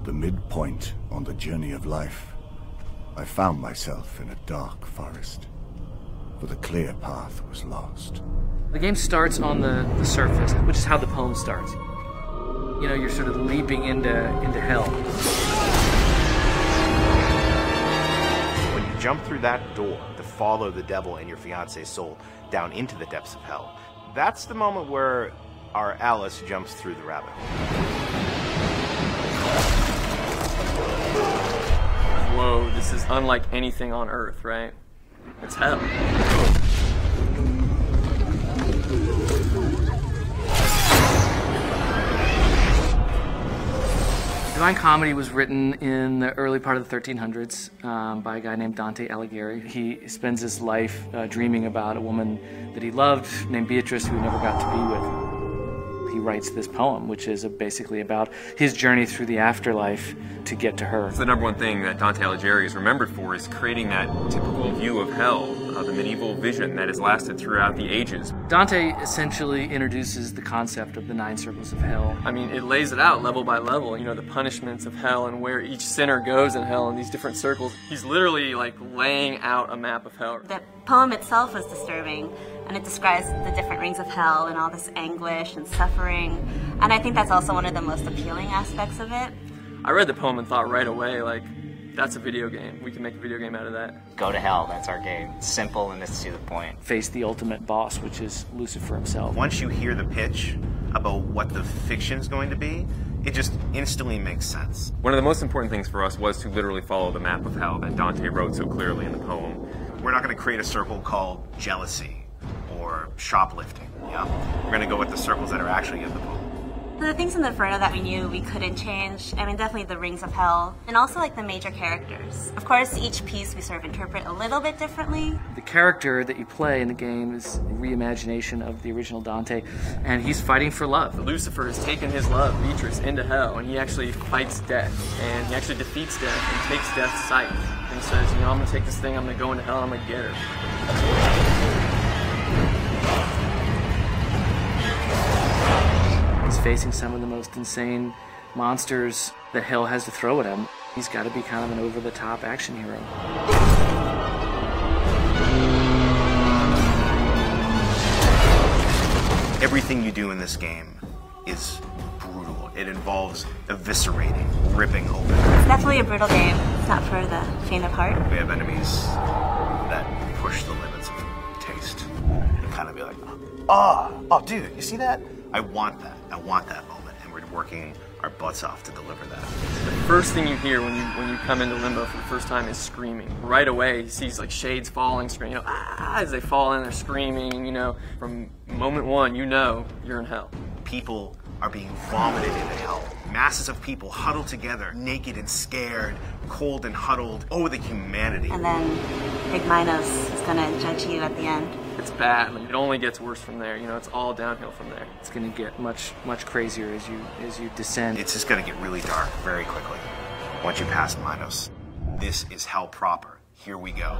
the midpoint on the journey of life, I found myself in a dark forest, for the clear path was lost. The game starts on the surface, which is how the poem starts. You know, you're sort of leaping into hell. When you jump through that door to follow the devil and your fiance's soul down into the depths of hell, that's the moment where our Alice jumps through the rabbit hole. Whoa, this is unlike anything on Earth, right? It's hell. Divine Comedy was written in the early part of the 1300s by a guy named Dante Alighieri. He spends his life dreaming about a woman that he loved named Beatrice, who he never got to be with. He writes this poem, which is basically about his journey through the afterlife to get to her. The #1 thing that Dante Alighieri is remembered for is creating that typical view of hell, the medieval vision that has lasted throughout the ages. Dante essentially introduces the concept of the 9 circles of hell. I mean, it lays it out level by level, you know, the punishments of hell and where each sinner goes in hell in these different circles. He's literally like laying out a map of hell. The poem itself was disturbing, and it describes the different rings of hell and all this anguish and suffering. And I think that's also one of the most appealing aspects of it. I read the poem and thought right away, like, that's a video game. We can make a video game out of that. Go to hell, that's our game. It's simple and it's to the point. Face the ultimate boss, which is Lucifer himself. Once you hear the pitch about what the fiction's going to be, it just instantly makes sense. One of the most important things for us was to literally follow the map of hell that Dante wrote so clearly in the poem. We're not going to create a circle called jealousy or shoplifting. Yeah? We're going to go with the circles that are actually in the poem. The things in the Inferno that we knew we couldn't change, I mean, definitely the rings of hell, and also like the major characters. Of course, each piece we sort of interpret a little bit differently. The character that you play in the game is a reimagination of the original Dante, and he's fighting for love. Lucifer has taken his love, Beatrice, into hell, and he actually fights death, and he actually defeats death and takes death's sight. And he says, you know, I'm gonna take this thing, I'm gonna go into hell, I'm gonna get her. He's facing some of the most insane monsters that hell has to throw at him. He's got to be kind of an over-the-top action hero. Everything you do in this game is brutal. It involves eviscerating, ripping open. It's definitely a brutal game. It's not for the faint of heart. We have enemies that push the limits of taste. And kind of be like, oh, dude, you see that? I want that. I want that moment, and we're working our butts off to deliver that. The first thing you hear when you come into Limbo for the first time is screaming. Right away, he sees like shades falling, screaming, you know, as they fall in, they're screaming. You know, from moment one, you know you're in hell. People are being vomited into hell. Masses of people huddled together, naked and scared, cold and huddled. Oh, the humanity. And then Big Minos is gonna judge you at the end. It's bad. It only gets worse from there. You know, it's all downhill from there. It's going to get much crazier as you descend. It's just going to get really dark very quickly. Once you pass Minos, this is hell proper. Here we go.